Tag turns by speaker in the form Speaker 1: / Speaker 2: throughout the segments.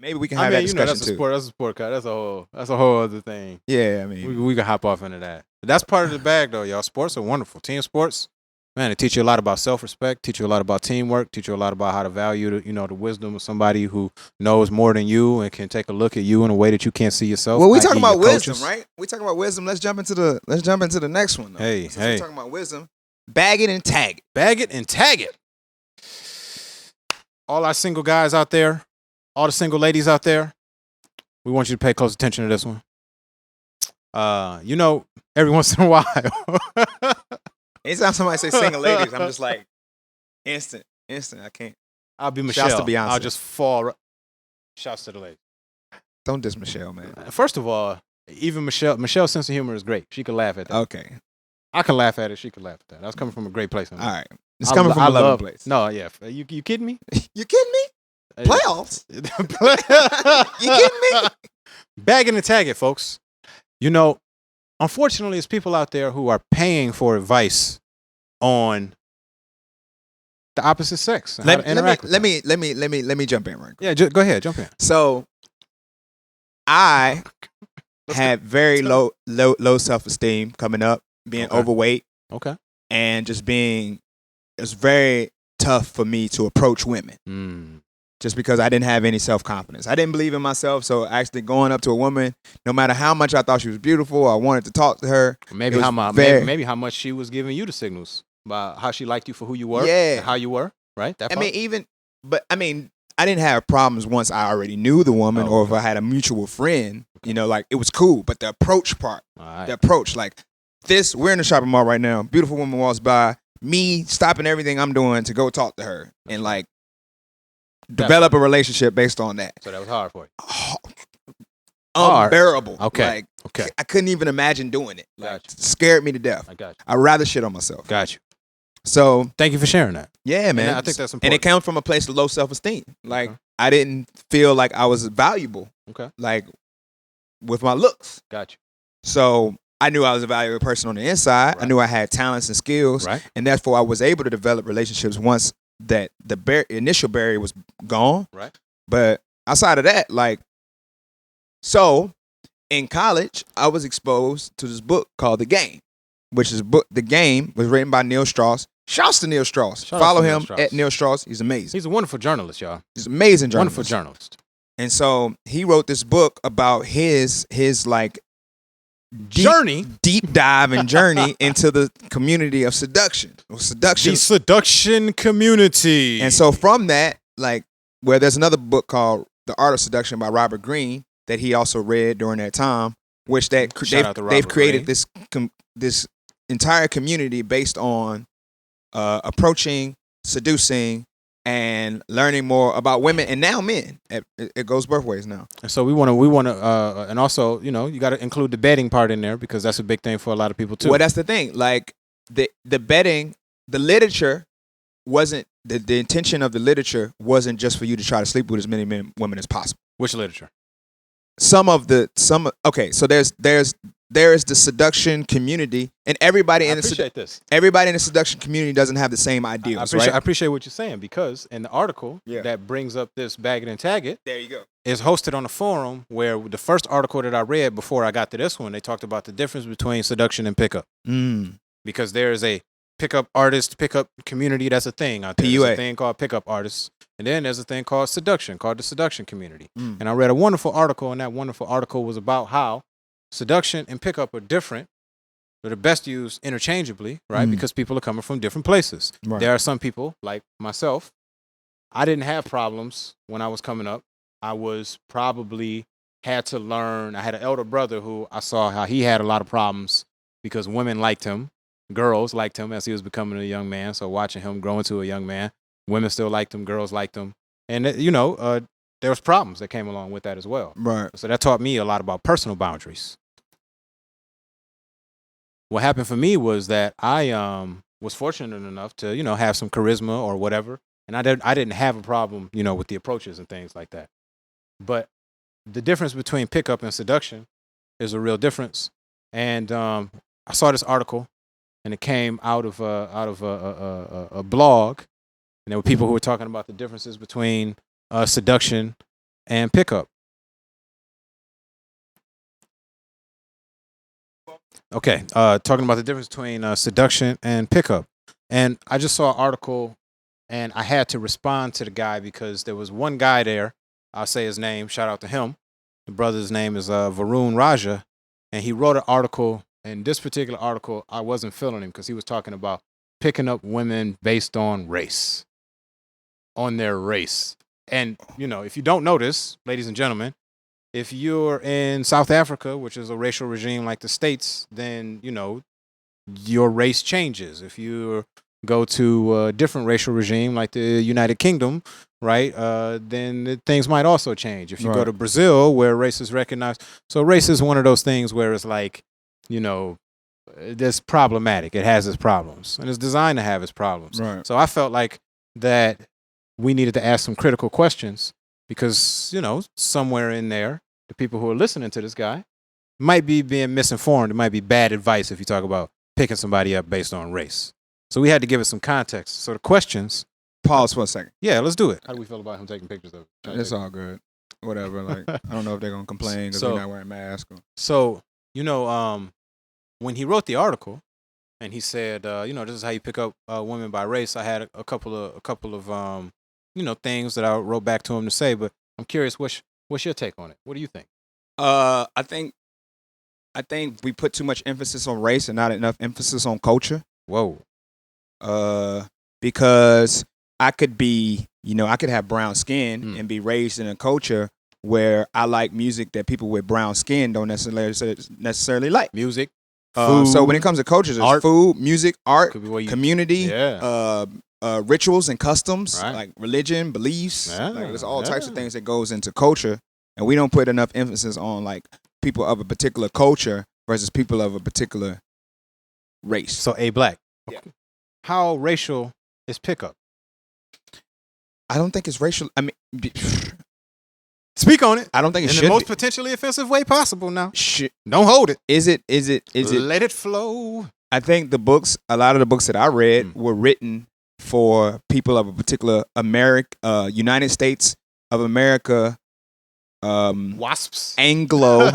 Speaker 1: Maybe we can have that discussion
Speaker 2: that's a
Speaker 1: too.
Speaker 2: sport. That's a sport cut. That's a whole other thing.
Speaker 1: Yeah, I mean,
Speaker 2: We can hop off into that. But that's part of the bag, though, y'all. Sports are wonderful. Team sports, man, it teach you a lot about self-respect, teach you a lot about teamwork, teach you a lot about how to value the wisdom of somebody who knows more than you and can take a look at you in a way that you can't see yourself.
Speaker 1: well, we talking
Speaker 2: i.e.
Speaker 1: about
Speaker 2: your
Speaker 1: wisdom,
Speaker 2: coaches.
Speaker 1: right? We talking about wisdom. Let's jump into the next one. Though.
Speaker 2: Hey,
Speaker 1: Since
Speaker 2: hey.
Speaker 1: we're talking about wisdom, bag it and tag it.
Speaker 2: Bag it and tag it. All our single guys out there, all the single ladies out there, we want you to pay close attention to this one. Every once in a while.
Speaker 1: Anytime somebody say single ladies, I'm just like instant. I can't.
Speaker 2: I'll be Michelle.
Speaker 1: Shouts to Beyonce.
Speaker 2: I'll just fall. Shouts to the lady.
Speaker 1: Don't diss Michelle, man.
Speaker 2: First of all, even Michelle's sense of humor is great. She can laugh at that.
Speaker 1: Okay.
Speaker 2: I can laugh at it. She can laugh at that. That's coming from a great place.
Speaker 1: All right. It's coming from a loving place.
Speaker 2: No, yeah. You kidding me?
Speaker 1: You kidding me? Playoffs? You kidding me?
Speaker 2: Bag it and tag it, folks. Unfortunately, there's people out there who are paying for advice on the opposite sex.
Speaker 1: Let me jump in right quick.
Speaker 2: Yeah, go ahead, jump in.
Speaker 1: So I had very low self-esteem coming up, being overweight.
Speaker 2: Okay.
Speaker 1: And just it was very tough for me to approach women. Just because I didn't have any self-confidence. I didn't believe in myself, so actually going up to a woman, no matter how much I thought she was beautiful, I wanted to talk to her.
Speaker 2: Maybe how much she was giving you the signals about how she liked you for who you were,
Speaker 1: yeah,
Speaker 2: how you were, right? That part?
Speaker 1: I didn't have problems once I already knew the woman, or if I had a mutual friend. Like it was cool. But the approach part, the approach, like this, we're in the shopping mall right now. Beautiful woman walks by, me stopping everything I'm doing to go talk to her, and like develop a relationship based on that.
Speaker 2: So that was hard for you.
Speaker 1: Unbearable.
Speaker 2: Okay.
Speaker 1: Okay. I couldn't even imagine doing it. Like,
Speaker 2: Gotcha.
Speaker 1: Scared me to death.
Speaker 2: I got you.
Speaker 1: I'd rather shit on myself.
Speaker 2: Got you.
Speaker 1: So
Speaker 2: thank you for sharing that.
Speaker 1: Yeah, man.
Speaker 2: And I think that's important.
Speaker 1: And it came from a place of low self-esteem. Like I didn't feel like I was valuable.
Speaker 2: Okay.
Speaker 1: Like with my looks.
Speaker 2: Got you.
Speaker 1: So I knew I was a valuable person on the inside.
Speaker 2: Right.
Speaker 1: I knew I had talents and skills.
Speaker 2: Right.
Speaker 1: And therefore I was able to develop relationships once that the initial barrier was gone.
Speaker 2: Right.
Speaker 1: But outside of that, like, so in college, I was exposed to this book called The Game, which is The Game was written by Neil Strauss. Shouts to Neil Strauss. Follow him at Neil Strauss. He's amazing.
Speaker 2: He's a wonderful journalist, y'all.
Speaker 1: He's an amazing journalist.
Speaker 2: Wonderful journalist.
Speaker 1: And so he wrote this book about his like deep dive and journey into the community of seduction.
Speaker 2: The seduction community.
Speaker 1: And so from that, like, where there's another book called The Art of Seduction by Robert Greene that he also read during that time, which they've created this entire community based on approaching, seducing, and learning more about women and now men. It goes both ways now.
Speaker 2: And so we want to, and also, you got to include the betting part in there because that's a big thing for a lot of people too.
Speaker 1: Well, that's the thing. Like the betting, the literature wasn't the intention of the literature wasn't just for you to try to sleep with as many women as possible.
Speaker 2: Which literature?
Speaker 1: Okay, so there's the seduction community, and everybody in the seduction community doesn't have the same ideals, right?
Speaker 2: I appreciate what you're saying because in the article that brings up this bag it and tag it,
Speaker 1: there you go,
Speaker 2: is hosted on a forum where the first article that I read before I got to this one, they talked about the difference between seduction and pickup. Because there is a pickup community that's a thing out there. There's a thing called pickup artists. And then there's a thing called seduction, called the seduction community. And I read a wonderful article, and that wonderful article was about how seduction and pickup are different. They're the best used interchangeably, right? Because people are coming from different places. Right. There are some people, like myself, I didn't have problems when I was coming up. I was probably had to learn. I had an elder brother who I saw how he had a lot of problems because women liked him. Girls liked him as he was becoming a young man. So watching him grow into a young man, women still liked him, girls liked him. And, there was problems that came along with that as well.
Speaker 1: Right.
Speaker 2: So that taught me a lot about personal boundaries. What happened for me was that I was fortunate enough to, have some charisma or whatever. And I didn't have a problem, with the approaches and things like that. But the difference between pickup and seduction is a real difference. And I saw this article, and it came out of a blog, and there were people who were talking about the differences between seduction and pickup. Okay, talking about the difference between seduction and pickup. And I just saw an article and I had to respond to the guy because there was one guy there. I'll say his name. Shout out to him. The brother's name is Varun Raja. And he wrote an article. And this particular article, I wasn't feeling him because he was talking about picking up women based on race, on their race. And, if you don't notice, ladies and gentlemen, if you're in South Africa, which is a racial regime like the States, then, your race changes. If you go to a different racial regime like the United Kingdom, right, then things might also change. If you go to Brazil, where race is recognized. So race is one of those things where it's like, it's problematic. It has its problems. And it's designed to have its problems.
Speaker 1: Right.
Speaker 2: So I felt like that we needed to ask some critical questions because, somewhere in there, the people who are listening to this guy might be being misinformed. It might be bad advice if you talk about picking somebody up based on race. So we had to give it some context. So the questions.
Speaker 1: Pause for a second.
Speaker 2: Yeah, let's do it. How do we feel about him taking pictures of it?
Speaker 1: It's all good. Whatever. Like, I don't know if they're going to complain because we're not wearing masks.
Speaker 2: So, when he wrote the article and he said, this is how you pick up women by race, I had a couple of things that I wrote back to him to say, but I'm curious, what's your take on it? What do you think?
Speaker 1: I think we put too much emphasis on race and not enough emphasis on culture.
Speaker 2: Whoa.
Speaker 1: Because I could be, I could have brown skin and be raised in a culture where I like music that people with brown skin don't necessarily like.
Speaker 2: Music.
Speaker 1: So when it comes to cultures, there's food, music, art, community,
Speaker 2: yeah.
Speaker 1: Rituals and customs,
Speaker 2: right.
Speaker 1: like religion, beliefs. Like there's all types of things that goes into culture, and we don't put enough emphasis on like people of a particular culture versus people of a particular race.
Speaker 2: So a.black.
Speaker 1: Yeah.
Speaker 2: How racial is pickup?
Speaker 1: I don't think it's racial. I mean,
Speaker 2: speak on it.
Speaker 1: I don't think it should
Speaker 2: in the most
Speaker 1: be.
Speaker 2: Potentially offensive way possible. Now,
Speaker 1: don't
Speaker 2: hold it.
Speaker 1: Is it?
Speaker 2: Let it flow.
Speaker 1: I think a lot of the books that I read were written for people of a particular United States of America,
Speaker 2: wasps,
Speaker 1: Anglo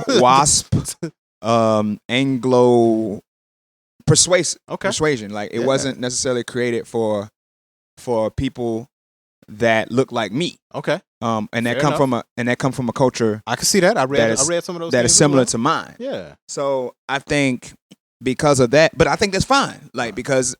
Speaker 1: persuasion. Like it wasn't necessarily created for people that look like me.
Speaker 2: Okay.
Speaker 1: And that come from a culture.
Speaker 2: I can see that. I read some of those
Speaker 1: that is similar to mine.
Speaker 2: Yeah.
Speaker 1: So I think because of that, but I think that's fine. Like because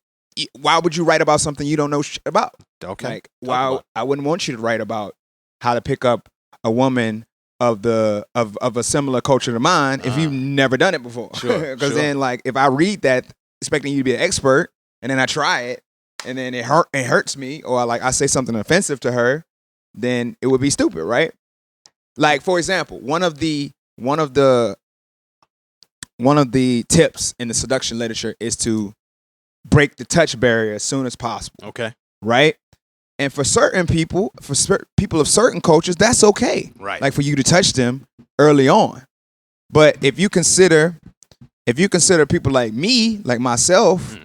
Speaker 1: why would you write about something you don't know shit about?
Speaker 2: Okay.
Speaker 1: Like I wouldn't want you to write about how to pick up a woman of a similar culture to mine if you've never done it before.
Speaker 2: Sure.
Speaker 1: Because then like if I read that expecting you to be an expert and then I try it and then it hurts me or like I say something offensive to her, then it would be stupid, right? Like for example, one of the tips in the seduction literature is to break the touch barrier as soon as possible.
Speaker 2: Okay.
Speaker 1: Right? And for certain people, people of certain cultures, that's okay.
Speaker 2: Right.
Speaker 1: Like for you to touch them early on. But if you consider people like me, like myself,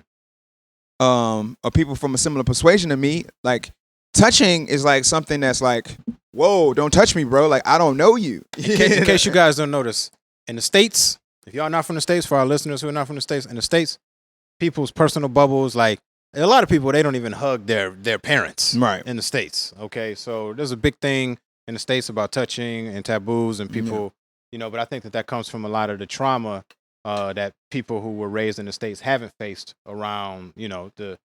Speaker 1: or people from a similar persuasion to me, like touching is like something that's like, whoa, don't touch me, bro. Like I don't know you.
Speaker 2: In case you guys don't notice, in the States, if y'all not from the States, for our listeners who are not from the States, in the States, people's personal bubbles, like a lot of people, they don't even hug their parents in the States. Okay, so there's a big thing in the States about touching and taboos and people, but I think that comes from a lot of the trauma that people who were raised in the States haven't faced around, the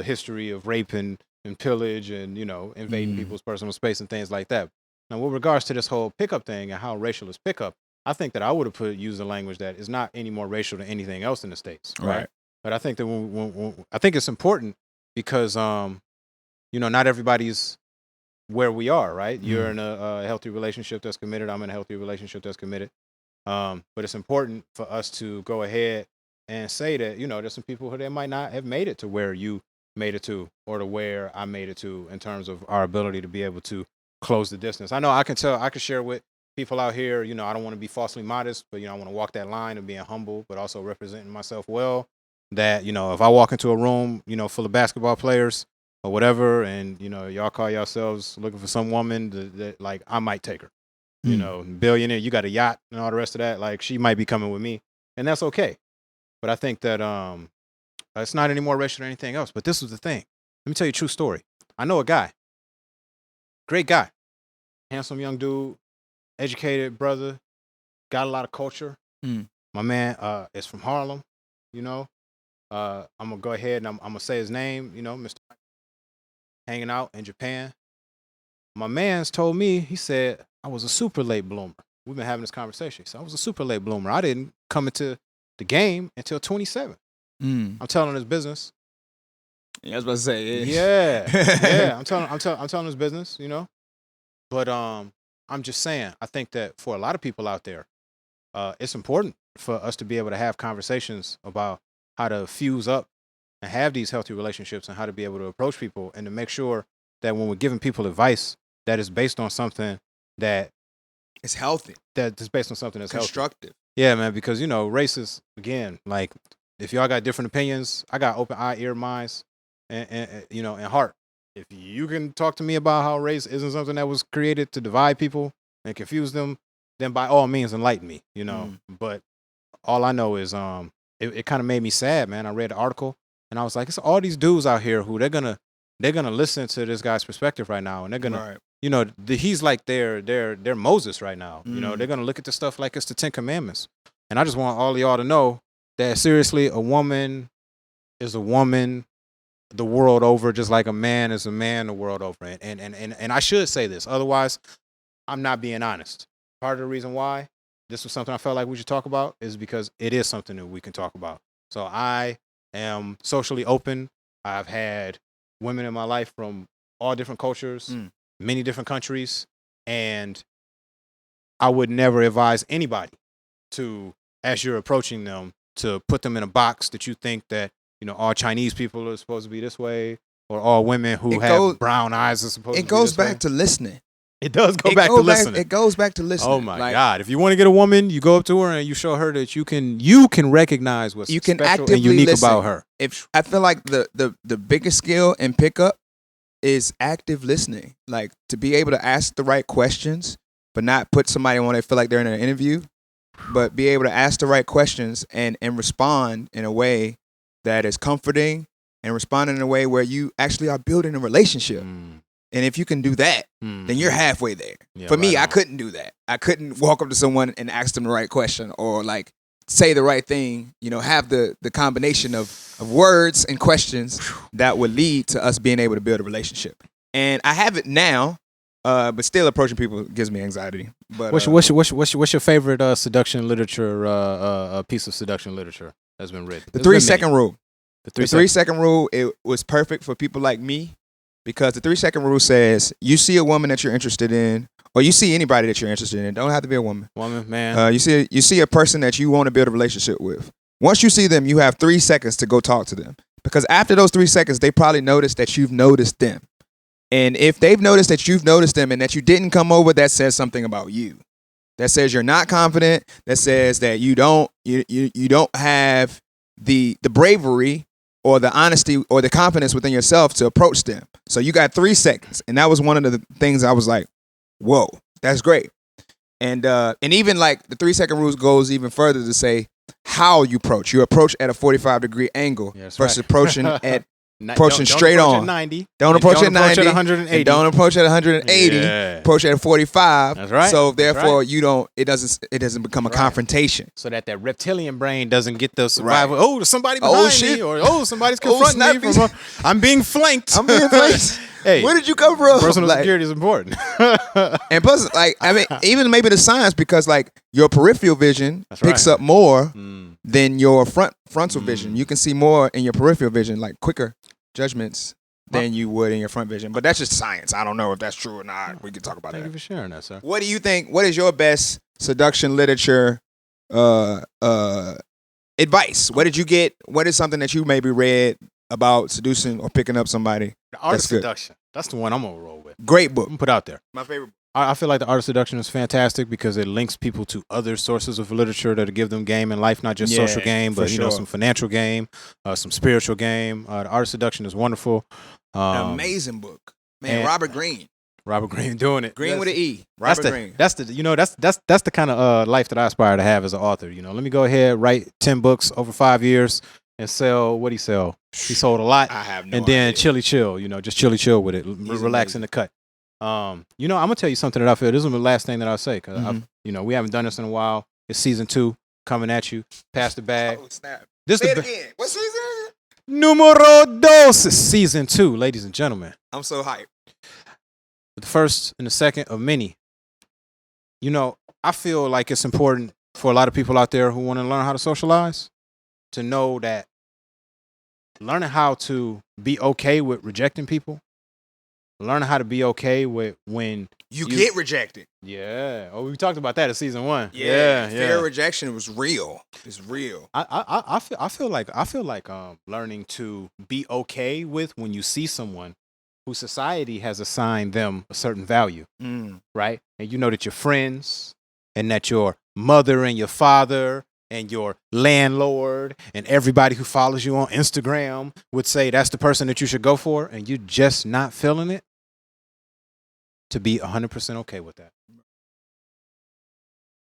Speaker 2: history of rape and pillage and, invading people's personal space and things like that. Now, with regards to this whole pickup thing and how racial is pickup, I think that I would have used a language that is not any more racial than anything else in the States. Right. But I think that I think it's important because, not everybody's where we are, right? You're in a healthy relationship that's committed. I'm in a healthy relationship that's committed. But it's important for us to go ahead and say that, there's some people who they might not have made it to where you made it to or to where I made it to in terms of our ability to be able to close the distance. I know I can share with people out here, I don't want to be falsely modest, but, I want to walk that line of being humble, but also representing myself well. That, if I walk into a room, full of basketball players or whatever, and y'all call yourselves looking for some woman that like I might take her. Billionaire, you got a yacht and all the rest of that. Like she might be coming with me, and that's okay. But I think that it's not any more racial than anything else. But this was the thing. Let me tell you a true story. I know a guy, great guy, handsome young dude, educated brother, got a lot of culture. My man is from Harlem. I'm gonna go ahead and I'm gonna say his name. Mr. Hanging out in Japan. My man's told me, he said, I was a super late bloomer. We've been having this conversation. He said, I was a super late bloomer. I didn't come into the game until 27. I'm telling his business.
Speaker 1: Yeah, I was about to say,
Speaker 2: yeah. I'm telling his business, But I'm just saying, I think that for a lot of people out there, it's important for us to be able to have conversations about how to fuse up and have these healthy relationships and how to be able to approach people and to make sure that when we're giving people advice, that is based on something that
Speaker 1: is healthy.
Speaker 2: That is based on something that's
Speaker 1: constructive.
Speaker 2: Healthy. Yeah, man, because, race is, again, like, if y'all got different opinions, I got open eye, ear, minds, and heart. If you can talk to me about how race isn't something that was created to divide people and confuse them, then by all means enlighten me, But all I know is it kind of made me sad, man. I read the article and I was like, it's all these dudes out here who they're gonna listen to this guy's perspective right now, and they're gonna he's like they're Moses right now. They're gonna look at the stuff like it's the 10 Commandments. And I just want all of y'all to know that seriously, a woman is a woman the world over, just like a man is a man the world over. And I should say this, otherwise I'm not being honest. Part of the reason why this was something I felt like we should talk about is because it is something that we can talk about. So I am socially open. I've had women in my life from all different cultures, many different countries, and I would never advise anybody to, as you're approaching them, to put them in a box that you think that, all Chinese people are supposed to be this way, or all women who have brown eyes are supposed to be this way.
Speaker 1: It goes back to listening.
Speaker 2: It does go back to listening.
Speaker 1: It goes back to listening.
Speaker 2: Oh my God! If you want to get a woman, you go up to her and you show her that you can recognize what's special and unique about her.
Speaker 1: If I feel like the biggest skill in pickup is active listening, like to be able to ask the right questions, but not put somebody on they feel like they're in an interview, but be able to ask the right questions and respond in a way that is comforting and respond in a way where you actually are building a relationship. And if you can do that, then you're halfway there. Yeah, for me, I couldn't do that. I couldn't walk up to someone and ask them the right question or like say the right thing, have the combination of words and questions that would lead to us being able to build a relationship. And I have it now, but still approaching people gives me anxiety. But
Speaker 2: what's your favorite seduction literature piece of seduction literature that's been written?
Speaker 1: The 3-second rule. The 3-second rule, it was perfect for people like me. Because the 3-second rule says you see a woman that you're interested in, or you see anybody that you're interested in. Don't have to be a woman.
Speaker 2: Woman, man.
Speaker 1: You see a person that you want to build a relationship with. Once you see them, you have 3 seconds to go talk to them. Because after those 3 seconds, they probably noticed that you've noticed them. And if they've noticed that you've noticed them and that you didn't come over, that says something about you. That says you're not confident. That says that you don't have the bravery or the honesty or the confidence within yourself to approach them. So you got 3 seconds. And that was one of the things I was like, whoa, that's great. And even like the 3-second rules goes even further to say how you approach. You approach at a 45-degree angle versus approaching at straight on. Don't approach at 90. Don't approach at 180. Don't approach at 180. Yeah. Approach at 45.
Speaker 2: That's right.
Speaker 1: So therefore, it doesn't become a confrontation.
Speaker 2: So that reptilian brain doesn't get the survival. Right. Oh, there's somebody behind me, or somebody's confronting me. I'm being flanked. Hey,
Speaker 1: where did you come from?
Speaker 2: Personal security is important.
Speaker 1: And plus, even maybe the science, because like your peripheral vision picks up more than your frontal vision. You can see more in your peripheral vision, like quicker judgments than you would in your front vision. But that's just science. I don't know if that's true or not. We can talk about that.
Speaker 2: Thank you for sharing that, sir.
Speaker 1: What do you think? What is your best seduction literature advice? What did you get? What is something that you maybe read about seducing or picking up somebody?
Speaker 2: The Art of Seduction. That's the one I'm going to roll with.
Speaker 1: Great book.
Speaker 2: I'm put out there.
Speaker 1: My favorite.
Speaker 2: I feel like the art of seduction is fantastic because it links people to other sources of literature that give them game in life, not just social game, but some financial game, some spiritual game. The art of seduction is wonderful.
Speaker 1: An amazing book, man. Robert Greene.
Speaker 2: Robert Greene doing it.
Speaker 1: Greene with an E. Robert Greene.
Speaker 2: That's the kind of life that I aspire to have as an author. Let me go ahead, write 10 books over 5 years and sell. What'd he sell? He sold a lot.
Speaker 1: I have no idea.
Speaker 2: Then chill, just chilly with it. Relax in the cut. I'm gonna tell you something that I feel. This is the last thing that I'll say because we haven't done this in a while. It's season 2 coming at you. Pass the bag.
Speaker 1: Oh snap!
Speaker 2: Say
Speaker 1: it again. What season?
Speaker 2: Numero dos, season 2, ladies and gentlemen.
Speaker 1: I'm so hyped.
Speaker 2: The first and the second of many. I feel like it's important for a lot of people out there who want to learn how to socialize to know that learning how to be okay with rejecting people, learning how to be okay with when
Speaker 1: you get rejected.
Speaker 2: Yeah. Oh, we talked about that in season 1.
Speaker 1: Yeah. Fear of rejection was real. It's real.
Speaker 2: I feel like learning to be okay with when you see someone whose society has assigned them a certain value, right? And you know that your friends and that your mother and your father and your landlord and everybody who follows you on Instagram would say that's the person that you should go for, and you're just not feeling it, to be 100% okay with that.